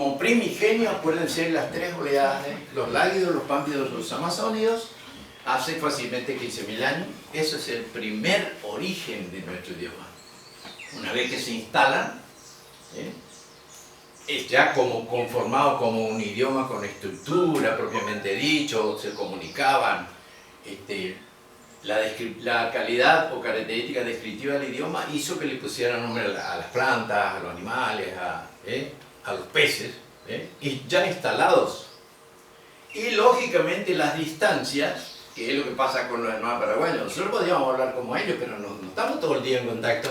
Como primigenio, acuérdense las tres oleadas, los láguidos, los pámpidos, los amazónidos, hace fácilmente 15.000 años. Eso es el primer origen de nuestro idioma. Una vez que se instalan, es ya como conformado como un idioma con estructura propiamente dicho, se comunicaban, la calidad o característica descriptiva del idioma hizo que le pusieran nombre a las plantas, a los animales, a los peces, y ya instalados. Y lógicamente las distancias, que es lo que pasa con los hermanos paraguayos, nosotros podríamos hablar como ellos, pero no estamos todo el día en contacto.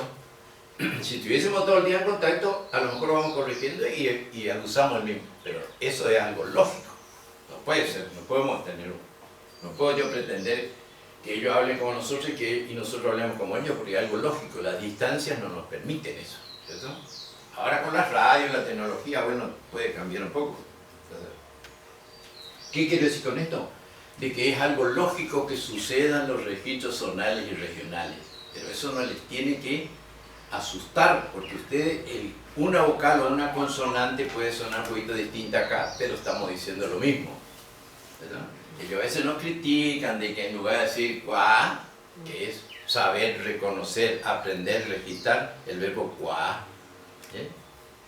Si estuviésemos todo el día en contacto, a lo mejor vamos corrigiendo y usamos el mismo, pero eso es algo lógico, no puede ser, no podemos tener no puedo yo pretender que ellos hablen como nosotros y nosotros hablemos como ellos, porque es algo lógico, las distancias no nos permiten eso, ¿cierto? Ahora con las radios, la tecnología, bueno, puede cambiar un poco. ¿Qué quiero decir con esto? De que es algo lógico que sucedan los registros zonales y regionales, pero eso no les tiene que asustar, porque ustedes, una vocal o una consonante puede sonar un poquito distinta acá, pero estamos diciendo lo mismo, ¿verdad? Ellos a veces nos critican de que en lugar de decir cuá, que es saber, reconocer, aprender, registrar, el verbo cuá,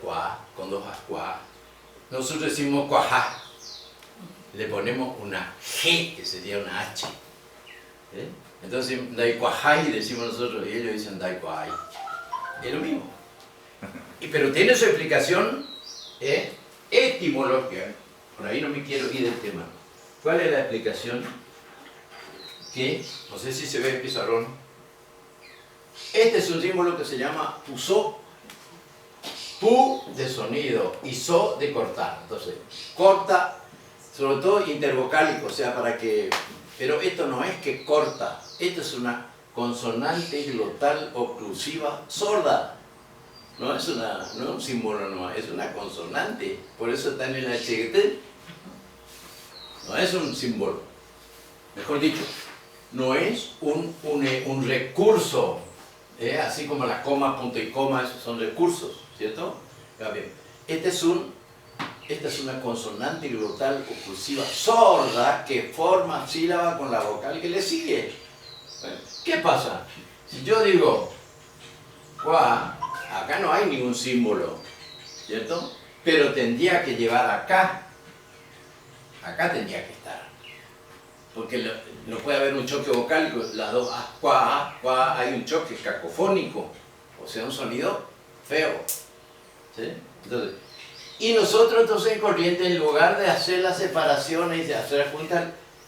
cuá, con dos as, cuá. Nosotros decimos cuajá, le ponemos una G, que sería una H. Entonces, dai cuajay decimos nosotros, y ellos dicen dai cuajay. Es lo mismo. Pero tiene su explicación etimológica. Por ahí no me quiero ir del tema. ¿Cuál es la explicación? Que, no sé si se ve el pizarrón, este es un símbolo que se llama pusó. Pu de sonido y so de cortar. Entonces, corta, sobre todo intervocálico, o sea, para que... Pero esto no es que corta, esto es una consonante glotal oclusiva sorda. No es un símbolo, no, es una consonante. Por eso está en el HGT. No es un símbolo. Mejor dicho, no es un recurso. Así como las comas, punto y coma, esos son recursos, ¿cierto? Esta es una consonante glotal oclusiva sorda que forma sílaba con la vocal que le sigue. Bueno, ¿qué pasa? Si yo digo cuá, acá no hay ningún símbolo, ¿cierto? Pero tendría que llevar acá. Acá tendría que estar. Porque no puede haber un choque vocálico, las dos cuá, hay un choque cacofónico, o sea, un sonido feo. ¿Sí? Entonces, y nosotros entonces en Corrientes, en lugar de hacer las separaciones, de hacer juntas,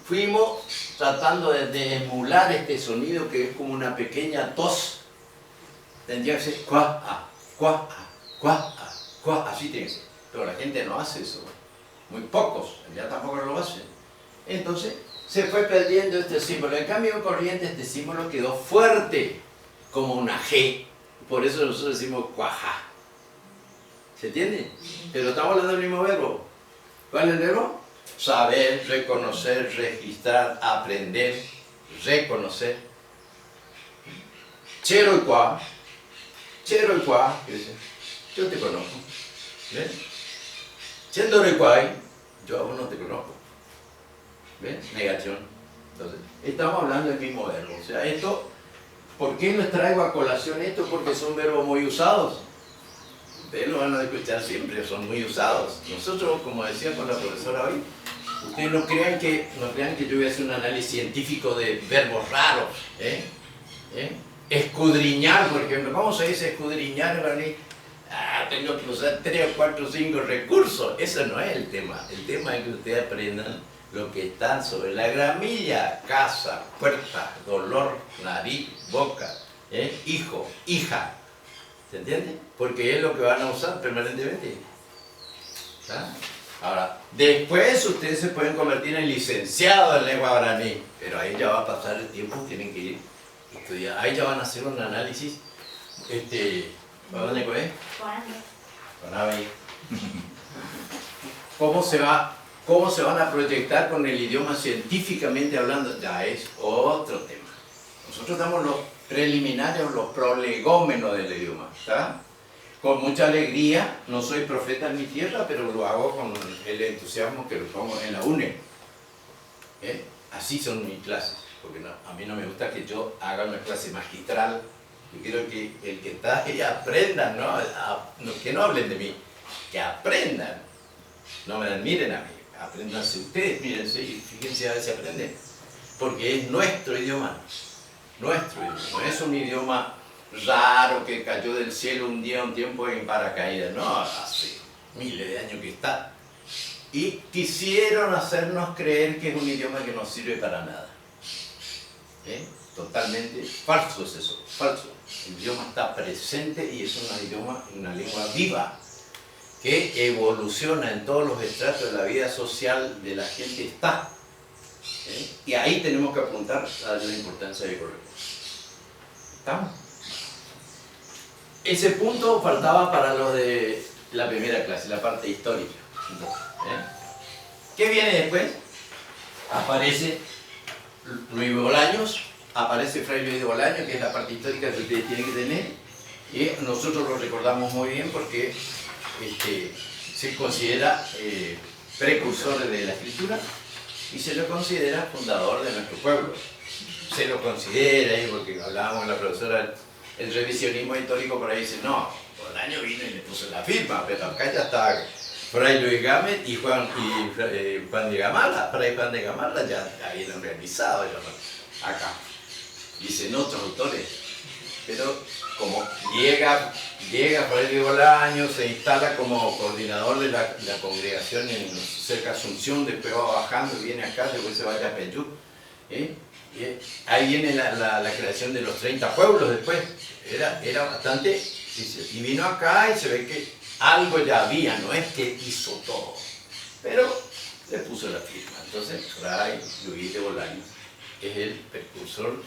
fuimos tratando de emular este sonido que es como una pequeña tos. Tendría que ser cuá, así tiene que ser. Pero la gente no hace eso, muy pocos, ya tampoco lo hacen. Entonces, se fue perdiendo este símbolo. En cambio, en Corrientes este símbolo quedó fuerte, como una G. Por eso nosotros decimos cuajá. ¿Se entiende? Pero estamos hablando del mismo verbo. ¿Cuál es el verbo? Saber, reconocer, registrar, aprender, reconocer. Chero y cuá. Chero y cuá. Yo te conozco. ¿Ves? Chendo y cuá. Yo aún no te conozco. ¿Ves? Negación. Entonces, estamos hablando del mismo verbo. O sea, esto, ¿por qué les traigo a colación esto? Porque son verbos muy usados. Ustedes lo van a escuchar siempre, son muy usados. Nosotros, como decía con la profesora hoy, ustedes no crean que yo voy a hacer un análisis científico de verbos raros. Escudriñar, por ejemplo. ¿Cómo se dice escudriñar? Tengo que usar 3 o 4 o 5 recursos. Eso no es el tema. El tema es que ustedes aprendan lo que está sobre la gramilla: casa, puerta, dolor, nariz, boca, hijo, hija. ¿Se entiende? Porque es lo que van a usar permanentemente. ¿Ah? Ahora, después ustedes se pueden convertir en licenciados en lengua guaraní, pero ahí ya va a pasar el tiempo, tienen que ir a estudiar. Ahí ya van a hacer un análisis. ¿Para dónde fue? Guaraní. ¿Cómo se van a proyectar con el idioma científicamente hablando? Ya es otro tema. Nosotros damos los preliminares, los prolegómenos del idioma, ¿está? con mucha alegría. No soy profeta en mi tierra, pero lo hago con el entusiasmo que lo pongo en la UNE. Así son mis clases, porque a mí no me gusta que yo haga una clase magistral. Yo quiero que el que está ahí aprendan, que no hablen de mí, que aprendan. No me admiren a mí, apréndanse ustedes, mírense y fíjense a ver si aprenden. Porque es nuestro idioma, no es un idioma raro que cayó del cielo un día, un tiempo en paracaídas, no, hace miles de años que está. Y quisieron hacernos creer que es un idioma que no sirve para nada. Totalmente falso es eso, falso. El idioma está presente y es un idioma, una lengua viva, que evoluciona en todos los estratos de la vida social de la gente está. Y ahí tenemos que apuntar a la importancia de corregir. ¿Estamos? Ese punto faltaba para los de la primera clase, la parte histórica. ¿Qué viene después? Aparece Luis Bolaños, aparece Fray Luis de Bolaños, que es la parte histórica que ustedes tienen que tener, y nosotros lo recordamos muy bien porque se considera precursor de la escritura y se lo considera fundador de nuestro pueblo. Se lo considera, y porque hablábamos con la profesora, el revisionismo histórico por ahí dice, no, Bolaño vino y le puso la firma, pero acá ya está Fray Luis Gámez y Juan de Gamarra. Fray Juan de Gamarra ya habían realizado acá. Dicen otros autores, pero como llega Fray Luis Bolaños, se instala como coordinador de la congregación en cerca de Asunción, después va bajando y viene acá, después se va a Peyú. Ahí viene la creación de los 30 pueblos después. Era bastante difícil. Y vino acá y se ve que algo ya había, no es que hizo todo, pero le puso la firma. Entonces, Fray Luis de Bolaños es el precursor,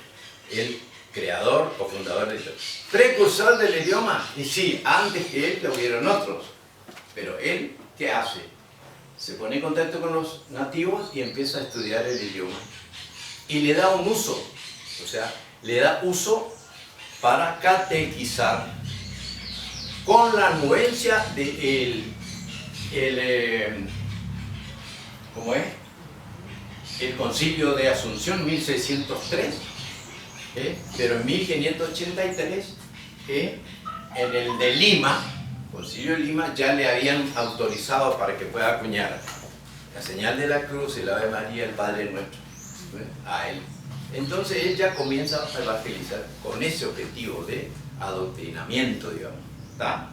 el creador o fundador del idioma. Precursor del idioma, y sí, antes que él lo hubieron otros, pero él, ¿qué hace? Se pone en contacto con los nativos y empieza a estudiar el idioma. Y le da un uso, o sea, le da uso para catequizar con la anuencia de ¿cómo es? El Concilio de Asunción, 1603, pero en 1583, en el de Lima, Concilio de Lima, ya le habían autorizado para que pueda acuñar la señal de la cruz, el Ave María, el Padre Nuestro, a él. Entonces él ya comienza a evangelizar con ese objetivo de adoctrinamiento, digamos. ¿Está?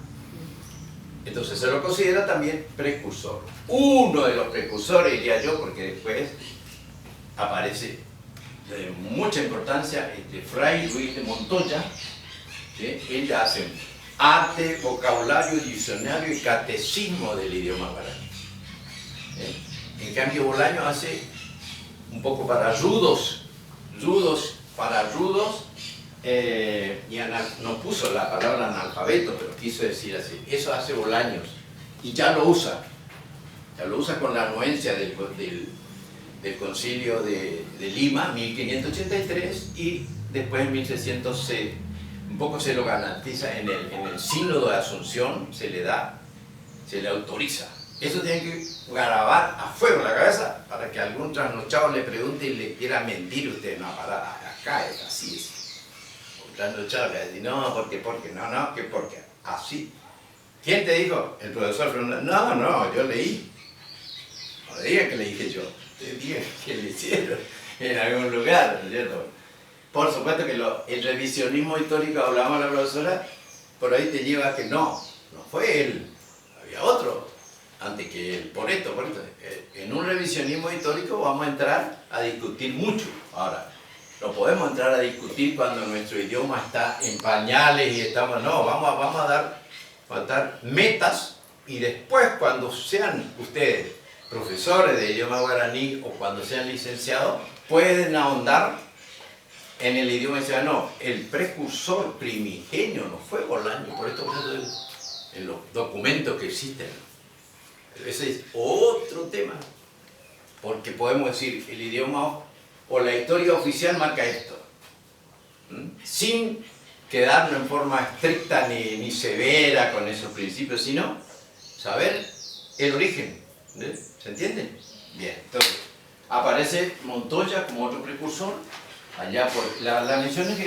Entonces se lo considera también precursor. Uno de los precursores, diría yo, porque después aparece de mucha importancia Fray Luis de Montoya, que él hace arte, vocabulario, diccionario y catecismo del idioma guaraní. En cambio Bolaño hace un poco para rudos, y no puso la palabra analfabeto, pero quiso decir así. Eso hace Bolaños y ya lo usa con la anuencia del Concilio de Lima, 1583, y después en 1600 un poco se lo garantiza en el Sínodo de Asunción, se le autoriza. Eso tiene que grabar a fuego en la cabeza para que algún trasnochado le pregunte y le quiera mentir usted. No, acá es así. Un trasnochado le dice, no, porque, no, que porque, así. ¿Quién te dijo? El profesor Fernández. No, yo leí. No le diga que le dije yo, te diga que le hicieron en algún lugar, ¿no es cierto? Por supuesto que el revisionismo histórico, hablábamos a la profesora, por ahí te lleva a que no fue él, había otro. Antes que él, por esto, en un revisionismo histórico vamos a entrar a discutir mucho. Ahora, no podemos entrar a discutir cuando nuestro idioma está en pañales y estamos, no, vamos a dar metas, y después cuando sean ustedes profesores de idioma guaraní o cuando sean licenciados, pueden ahondar en el idioma y decir, no, el precursor primigenio no fue Bolaño, por esto en los documentos que existen. Ese es otro tema, porque podemos decir el idioma o la historia oficial marca esto, sin quedarnos en forma estricta ni severa con esos principios, sino saber el origen. ¿Se entiende? Bien, entonces aparece Montoya como otro precursor, allá por las misiones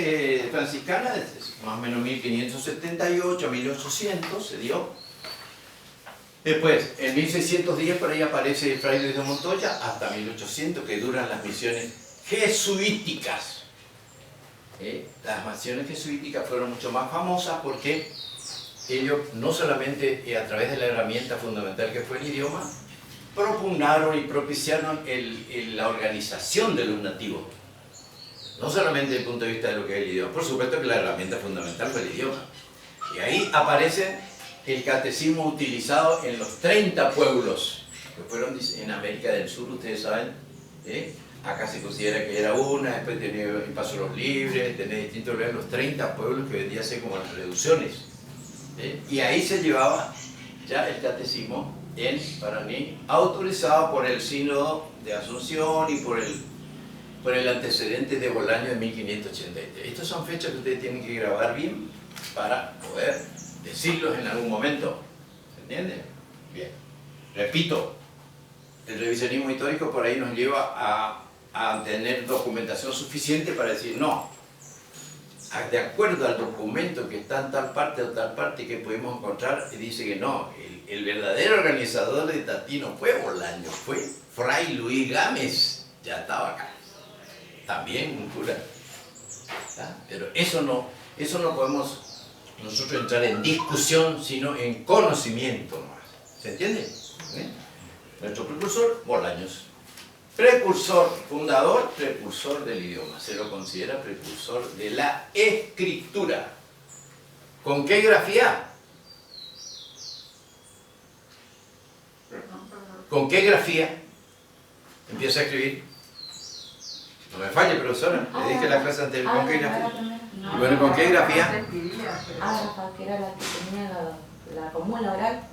franciscanas, más o menos 1578 a 1800 se dio. Después, en 1610 por ahí aparece Fray Luis de Montoya, hasta 1800, que duran las misiones jesuíticas. Las misiones jesuíticas fueron mucho más famosas porque ellos no solamente a través de la herramienta fundamental que fue el idioma, propugnaron y propiciaron la organización de los nativos. No solamente desde el punto de vista de lo que es el idioma, por supuesto que la herramienta fundamental fue el idioma. Y ahí aparece el catecismo utilizado en los 30 pueblos que fueron en América del Sur, ustedes saben. Acá se considera que era una, después tenía el Paso de los Libres, tenía distintos lugares, los 30 pueblos que vendría a ser como las reducciones. Y ahí se llevaba ya el catecismo en Paraní, autorizado por el Sínodo de Asunción y por el antecedente de Bolaño de 1583. Estas son fechas que ustedes tienen que grabar bien para poder decirlos en algún momento. ¿Se entiende? Bien. Repito, el revisionismo histórico por ahí nos lleva a tener documentación suficiente para decir no. De acuerdo al documento que está en tal parte o tal parte que pudimos encontrar, dice que no, el verdadero organizador de Tatí no fue Bolaño, fue Fray Luis Gámez, ya estaba acá, también un cura. Pero eso no podemos nosotros entrar en discusión, sino en conocimiento nomás. ¿Se entiende? Nuestro precursor, Bolaños. Precursor, fundador, precursor del idioma. Se lo considera precursor de la escritura. ¿Con qué grafía? ¿Con qué grafía empieza a escribir? No me falle, profesora. Le dije en la clase anterior, ¿con qué grafía? Y bueno, ¿con qué grafía? Que era la que tenía la común, la oral.